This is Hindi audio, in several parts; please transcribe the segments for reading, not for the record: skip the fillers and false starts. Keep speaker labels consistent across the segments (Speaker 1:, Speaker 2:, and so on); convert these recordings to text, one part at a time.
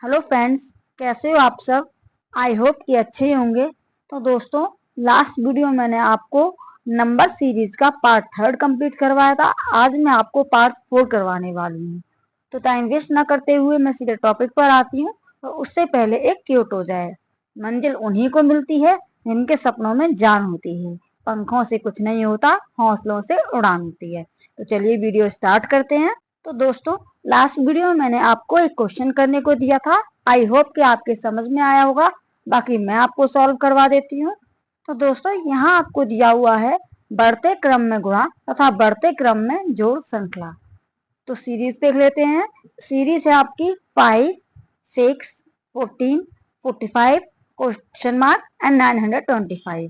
Speaker 1: हेलो फ्रेंड्स, कैसे हो आप सब। आई होप कि अच्छे ही होंगे। तो दोस्तों, लास्ट वीडियो में मैंने आपको नंबर सीरीज का पार्ट 3 कंप्लीट करवाया था। आज मैं आपको पार्ट 4 करवाने वाली हूँ। तो टाइम वेस्ट ना करते हुए मैं सीधे टॉपिक पर आती हूँ। तो उससे पहले एक क्यूट हो जाए। मंजिल उन्हीं को मिलती है जिनके सपनों में जान होती है। पंखों से कुछ नहीं होता, हौसलों से उड़ान होती है। तो चलिए वीडियो स्टार्ट करते हैं। तो दोस्तों, लास्ट वीडियो में मैंने आपको एक क्वेश्चन करने को दिया था। आई होप कि आपके समझ में आया होगा। बाकी मैं आपको सॉल्व करवा देती हूँ। तो दोस्तों, यहाँ आपको दिया हुआ है बढ़ते क्रम में गुणा तथा बढ़ते क्रम में जोड़ श्रृंखला। तो सीरीज देख लेते हैं। सीरीज है आपकी 5, 6, 14, 45, क्वेश्चन मार्क एंड 925।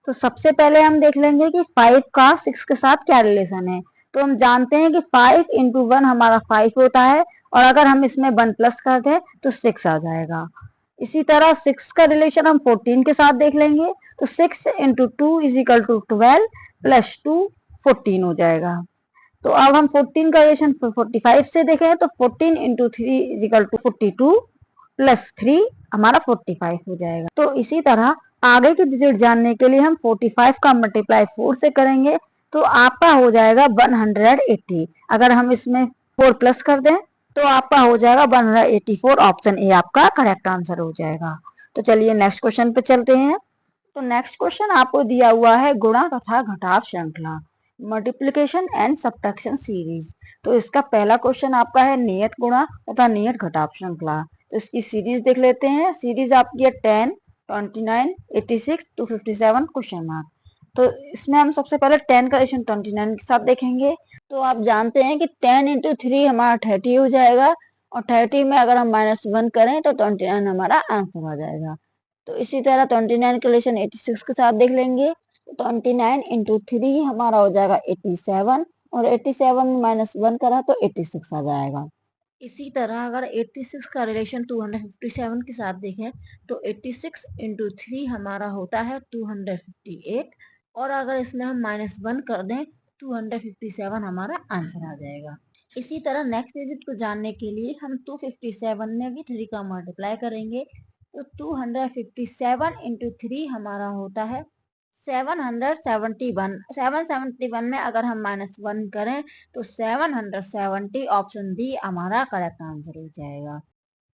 Speaker 1: तो सबसे पहले हम देख लेंगे कि 5 का 6 के साथ क्या रिलेशन है। तो हम जानते हैं कि 5 इंटू 1 हमारा 5 होता है, और अगर हम इसमें 1 प्लस कर दें तो 6 आ जाएगा। इसी तरह 6 का रिलेशन हम 14 के साथ देख लेंगे। तो 6 into 2 is equal to 12 plus 2 14 हो जाएगा। तो अब हम 14 का रिलेशन 45 से देखें तो 14 into 3 is equal to 42 plus 3 हमारा 45 हो जाएगा। तो इसी तरह आगे की डिजिट जानने के लिए हम 45 का मल्टीप्लाई 4 से करेंगे तो आपका हो जाएगा 180। अगर हम इसमें 4 प्लस कर दें तो आपका हो जाएगा 184। ऑप्शन ए आपका करेक्ट आंसर हो जाएगा। तो चलिए नेक्स्ट क्वेश्चन पे चलते हैं। तो नेक्स्ट क्वेश्चन आपको दिया हुआ है गुणा तथा घटाव श्रृंखला, मल्टीप्लिकेशन एंड सब्ट्रैक्शन सीरीज। तो इसका पहला क्वेश्चन आपका है नियत गुणा तथा नियत घटाव श्रृंखला। तो इसकी सीरीज देख लेते हैं। सीरीज आपकी है 10, 29, 86, 257 क्वेश्चन मार्क। तो इसमें हम सबसे पहले 10 का रिलेशन 29 के साथ देखेंगे। तो आप जानते हैं कि 10 इंटू 3 हमारा 30 हो जाएगा, और 30 में अगर हम -1 करें तो 29 हमारा आंसर आ जाएगा। तो इसी तरह 29 का रिलेशन 86 के साथ देख लेंगे। 29 इंटू 3 हमारा हो जाएगा 87, और 87 में -1 करा तो 86 आ जाएगा। इसी तरह अगर 86 का रिलेशन 257 के साथ देखें तो 86 इंटू 3 हमारा होता है 258, और अगर इसमें हम -1 कर दें 257 हमारा आंसर आ जाएगा। इसी तरह नेक्स्ट डिजिट को जानने के लिए हम 257 में भी 3 का मल्टीप्लाई करेंगे। तो 257 इंटू 3 हमारा होता है 771। 771 में अगर हम -1 करें तो 770। ऑप्शन डी हमारा करेक्ट आंसर हो जाएगा।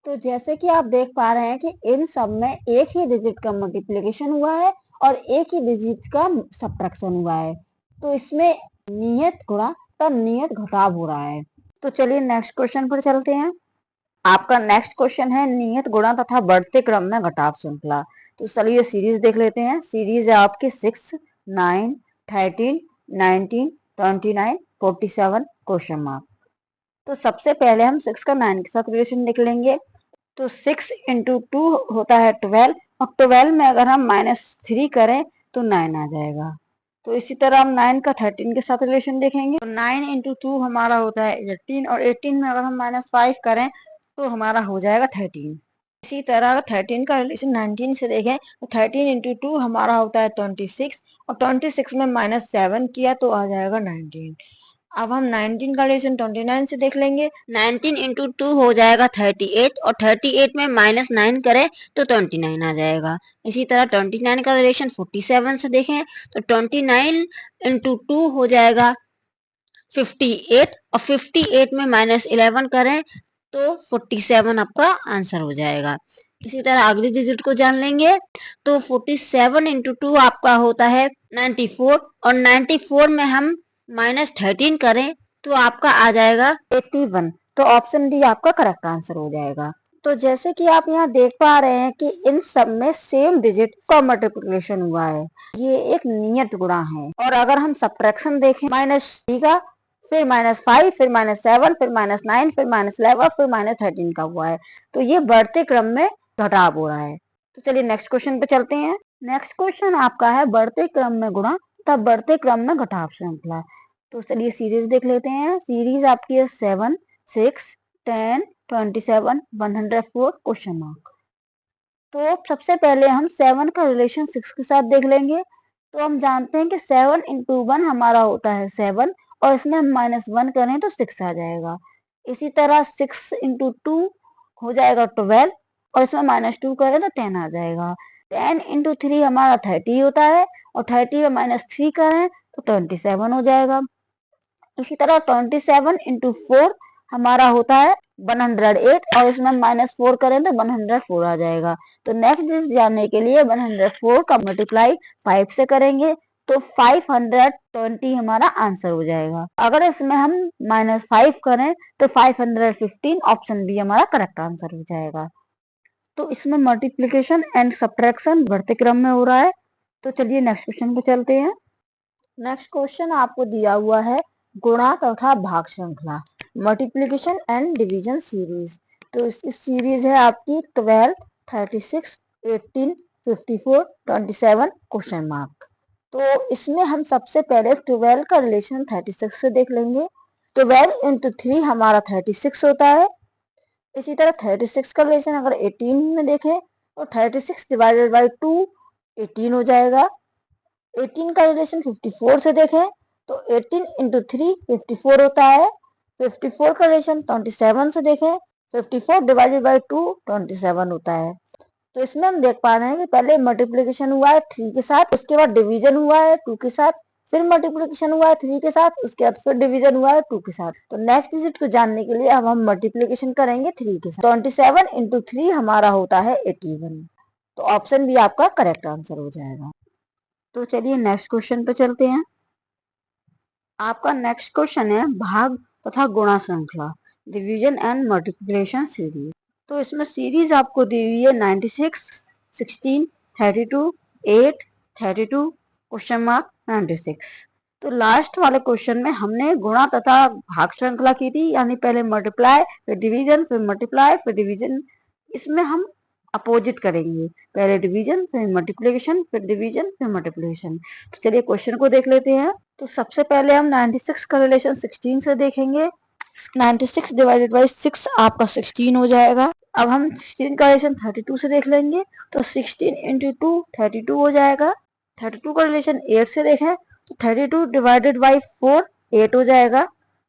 Speaker 1: तो जैसे कि आप देख पा रहे हैं कि इन सब में एक ही डिजिट का मल्टीप्लिकेशन हुआ है और एक ही डिजिट का सब्ट्रैक्शन हुआ है। तो इसमें नियत गुणा तथा नियत घटाव हो रहा है। तो चलिए नेक्स्ट क्वेश्चन पर चलते हैं। आपका नेक्स्ट क्वेश्चन है नियत गुणा तथा बढ़ते क्रम में घटाव श्रृंखला। तो चलिए सीरीज देख लेते हैं। सीरीज है आपकी 6, 9, 13, 19, 29, 47 क्वेश्चन मार्क। तो सबसे पहले हम 6 का 9 के साथ रिलेशन देख लेंगे। तो 6 इंटू 2 होता है 12, और 12 में अगर हम -3 करें तो 9 आ जाएगा। तो इसी तरह हम 9 का 13 के साथ रिलेशन देखेंगे। तो 9 इंटू 2 हमारा होता है 18, और 18 में अगर हम -5 करें तो हमारा हो जाएगा 13। इसी तरह 13 का रिलेशन 19 से देखें तो 13 इंटू 2 हमारा होता है 26, और 26 में -7 किया तो आ जाएगा 19। अब हम 19 का रिलेशन 29 से देख लेंगे। 19 इंटू 2 हो जाएगा 38, और 38 में -9 करें तो 29 आ जाएगा। इसी तरह 29 का रिलेशन 47 से देखें तो 29 इंटू 2 हो जाएगा 58, और 58 में -11 करें तो 47 आपका आंसर हो जाएगा। इसी तरह अगली डिजिट को जान लेंगे। तो 47 इंटू 2 आपका होता है 94, और 94 में हम -13 करें तो आपका आ जाएगा 81। तो ऑप्शन डी आपका करेक्ट आंसर हो जाएगा। तो जैसे कि आप यहाँ देख पा रहे हैं कि इन सब में सेम डिजिट का मल्टीप्लिकेशन हुआ है। ये एक नियत गुणा है। और अगर हम सब्ट्रैक्शन देखें -3 का, फिर -5, फिर -7, फिर -9, फिर -11, फिर -13 का हुआ है। तो ये बढ़ते क्रम में घटाव हो रहा है। तो चलिए नेक्स्ट क्वेश्चन पे चलते हैं। नेक्स्ट क्वेश्चन आपका है बढ़ते क्रम में गुणा तब बढ़ते क्रम में घटाव श्रृंखला। तो चलिए सीरीज देख लेते हैं। सीरीज आपकी है 7, 6, 10, 27, 104 क्वेश्चन मार्क। तो सबसे पहले हम 7 का रिलेशन 6 के साथ देख लेंगे। तो हम जानते हैं कि 7 इंटू 1 हमारा होता है 7, और इसमें हम -1 करें तो 6 आ जाएगा। इसी तरह 6 इंटू 2 हो जाएगा 12 और इसमें -2 करें तो 10 आ जाएगा। 10 इंटू 3 हमारा 30 होता है और 30 में -3 करें तो 27 हो जाएगा। इसी तरह 27 इंटू 4 हमारा होता है 108 और इसमें -4 करें तो 104 आ जाएगा। तो नेक्स्ट डिजिट जानने के लिए 104 का मल्टीप्लाई 5 से करेंगे तो 520 हमारा आंसर हो जाएगा। अगर इसमें हम -5 करें तो 515, ऑप्शन बी हमारा करेक्ट आंसर हो जाएगा। तो इसमें मल्टीप्लिकेशन एंड सब्ट्रैक्शन बढ़ते क्रम में हो रहा है। तो चलिए नेक्स्ट क्वेश्चन पे चलते हैं। नेक्स्ट क्वेश्चन आपको दिया हुआ है गुणा तथा भाग श्रृंखला, मल्टीप्लिकेशन एंड डिवीजन सीरीज। तो इस सीरीज है आपकी 12, 36, 18, 54, 27 क्वेश्चन मार्क। तो इसमें हम सबसे पहले 12 का रिलेशन 36 से देख लेंगे। 12 इंटू 3 हमारा 36 होता है। इसी तरह 36 का रिलेशन अगर 18 में देखें तो 36 डिवाइडेड बाई 2 18 हो जाएगा। 18 का रिलेशन 54 से देखें तो 18 इंटू 3 54 होता है। 54 का रिलेशन 27 से देखें 54 डिवाइडेड बाई 2 27 होता है। तो इसमें हम देख पा रहे हैं कि पहले मल्टीप्लिकेशन हुआ है 3 के साथ, उसके बाद डिवीजन हुआ है 2 के साथ, फिर मल्टीप्लिकेशन हुआ है 3 के साथ, उसके बाद फिर डिवीजन हुआ है 2 के साथ। तो नेक्स्ट डिजिट को जानने के लिए अब हम मल्टीप्लिकेशन करेंगे 3 के साथ। 27 इंटू 3 हमारा होता है 81। तो ऑप्शन भी आपका करेक्ट आंसर हो जाएगा। तो चलिए नेक्स्ट क्वेश्चन पे चलते हैं। आपका नेक्स्ट क्वेश्चन है भाग तथा गुणा श्रृंखला, डिवीजन एंड मल्टीप्लिकेशन सीरीज। तो इसमें सीरीज आपको दी हुई है 96, 16, 32, 8, 32 क्वेश्चन मार्क 96। तो लास्ट वाले क्वेश्चन में हमने गुणा तथा भाग श्रृंखला की थी, यानी पहले मल्टीप्लाई फिर डिवीजन फिर मल्टीप्लाई फिर डिवीजन। इसमें हम अपोजिट करेंगे, पहले डिवीजन फिर मल्टीप्लिकेशन फिर डिवीजन फिर मल्टीप्लिकेशन। तो चलिए क्वेश्चन को देख लेते हैं। तो सबसे पहले हम 96 का रिलेशन 16 से देखेंगे। 96 डिवाइडेड बाई 6 आपका 16 हो जाएगा। अब हम 16 का रिलेशन 32 से देख लेंगे तो 16 इंटू 2 32 हो जाएगा। 32 का रिलेशन 8 से देखें तो 32 डिवाइडेड बाई 4 8 हो जाएगा।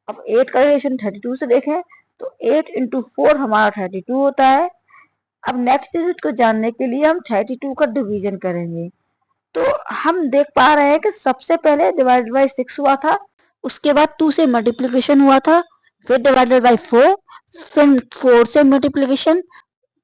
Speaker 1: अब 8 का रिलेशन 32 से देखें तो 8 इंटू 4 हमारा 32 होता है। अब नेक्स्ट डिजिट को जानने के लिए हम 32 का डिवीजन करेंगे। तो हम देख पा रहे हैं कि सबसे पहले डिवाइडेड बाई 6 हुआ था, उसके बाद 2 से मल्टीप्लिकेशन हुआ था, फिर डिवाइडेड बाई 4, फिर 4 से मल्टीप्लिकेशन।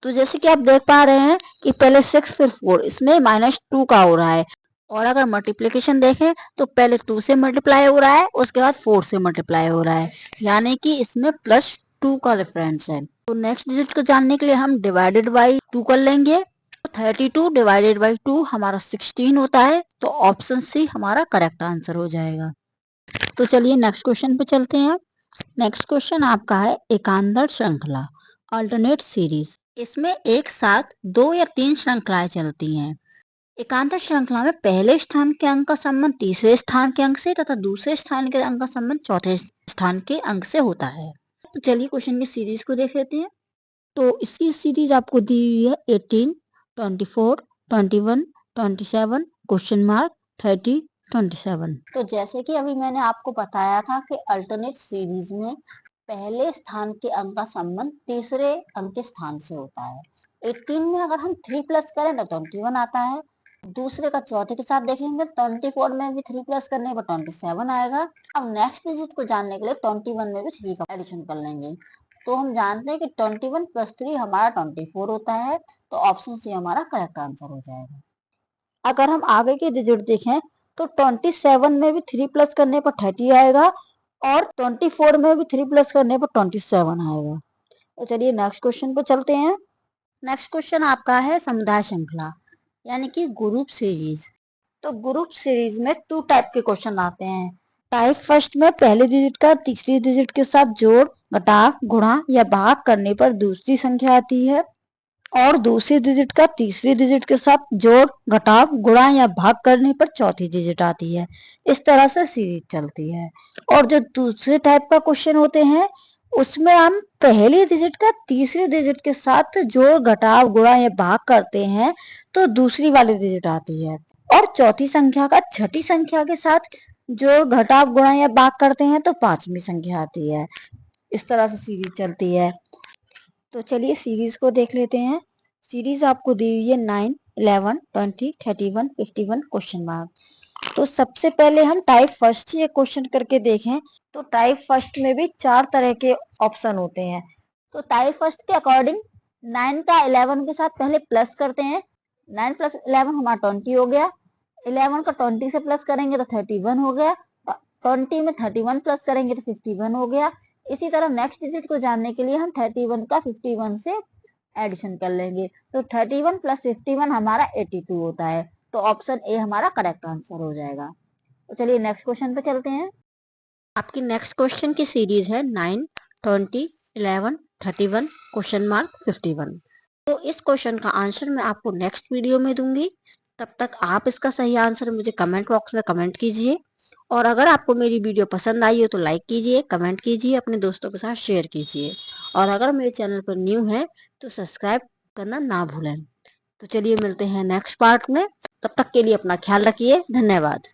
Speaker 1: तो जैसे कि आप देख पा रहे हैं कि पहले 6 फिर 4, इसमें -2 का हो रहा है। और अगर मल्टीप्लिकेशन देखें तो पहले 2 से मल्टीप्लाई हो रहा है, उसके बाद 4 से मल्टीप्लाई हो रहा है, यानी कि इसमें +2 का रेफरेंस है। तो नेक्स्ट डिजिट को जानने के लिए हम डिवाइडेड बाई 2 कर लेंगे। 32 डिवाइडेड बाई 2 हमारा 16 होता है। तो ऑप्शन सी हमारा करेक्ट आंसर हो जाएगा। तो चलिए नेक्स्ट क्वेश्चन पे चलते हैं। नेक्स्ट क्वेश्चन आपका है एकांतर श्रृंखला, अल्टरनेट सीरीज। इसमें एक साथ 2 या 3 श्रृंखलाएं चलती हैं। एकांतर श्रृंखला में पहले स्थान के अंक का संबंध तीसरे स्थान के अंक से तथा दूसरे स्थान के अंक का संबंध चौथे स्थान के अंक से होता है। तो चलिए क्वेश्चन की सीरीज को देख लेते हैं। तो इसकी सीरीज आपको दी हुई है 18, 24, 21, 27 क्वेश्चन मार्क 30, 27। तो जैसे कि अभी मैंने आपको बताया था कि अल्टरनेट सीरीज में पहले स्थान के अंक का संबंध तीसरे अंक के स्थान से होता है। 18 में अगर हम 3 प्लस करें तो 21 आता है। दूसरे का चौथे के साथ देखेंगे 24 में भी 3 प्लस करने पर 27 आएगा। अब नेक्स्ट डिजिट को जानने के लिए 21 में भी 3 का एडिशन कर लेंगे। तो हम जानते हैं कि 21 + 3 हमारा 24 होता है। तो ऑप्शन सी हमारा करेक्ट आंसर हो जाएगा। अगर हम आगे के डिजिट देखें तो 27 में भी 3 प्लस करने पर 30 आएगा और 24 में भी 3 प्लस करने पर 27 आएगा। तो चलिए नेक्स्ट क्वेश्चन पे चलते हैं। नेक्स्ट क्वेश्चन आपका है समुदाय श्रृंखला, यानी कि ग्रुप सीरीज। तो ग्रुप सीरीज में 2 टाइप के क्वेश्चन आते हैं। टाइप फर्स्ट में पहले डिजिट का तीसरी डिजिट के साथ जोड़, घटाव, गुणा या भाग करने पर दूसरी संख्या आती है और दूसरी डिजिट का तीसरी डिजिट के साथ जोड़, घटाव, गुणा या भाग करने पर चौथी डिजिट आती है। इस तरह से सीरीज चलती है। और जो दूसरे टाइप का क्वेश्चन होते हैं उसमें हम पहली डिजिट का तीसरी डिजिट के साथ जोड़, घटाव, गुणा या भाग करते हैं तो दूसरी वाली डिजिट आती है और चौथी संख्या का छठी संख्या के साथ जोड़, घटाव, गुणा या भाग करते हैं तो पांचवी संख्या आती है। इस तरह से सीरीज चलती है। तो चलिए सीरीज को देख लेते हैं। सीरीज आपको दी हुई है 9, 11, 20, 31, 51 क्वेश्चन मार्क। तो सबसे पहले हम टाइप फर्स्ट ये क्वेश्चन करके देखें। तो टाइप फर्स्ट में भी 4 तरह के ऑप्शन होते हैं। तो टाइप फर्स्ट के अकॉर्डिंग 9 का 11 के साथ पहले प्लस करते हैं। 9 प्लस 11 हमारा 20 हो गया। 11 का 20 से प्लस करेंगे तो 31 हो गया। 20 में 31 प्लस करेंगे तो 51 हो गया। इसी तरह नेक्स्ट डिजिट को जानने के लिए हम 31 का 51 से एडिशन कर लेंगे। तो 31 प्लस 51 हमारा 82 होता है। तो ऑप्शन ए हमारा करेक्ट आंसर हो जाएगा। तो चलिए नेक्स्ट क्वेश्चन पे चलते हैं। आपकी नेक्स्ट क्वेश्चन की सीरीज है 9, 20, 11, 31 क्वेश्चन मार्क 51। तो इस क्वेश्चन का आंसर मैं आपको नेक्स्ट वीडियो में दूंगी। तब तक आप इसका सही आंसर मुझे कमेंट बॉक्स में कमेंट कीजिए। और अगर आपको मेरी वीडियो पसंद आई हो तो लाइक कीजिए, कमेंट कीजिए, अपने दोस्तों के साथ शेयर कीजिए। और अगर मेरे चैनल पर न्यू है तो सब्सक्राइब करना ना भूलें। तो चलिए मिलते हैं नेक्स्ट पार्ट में। तब तक के लिए अपना ख्याल रखिए। धन्यवाद।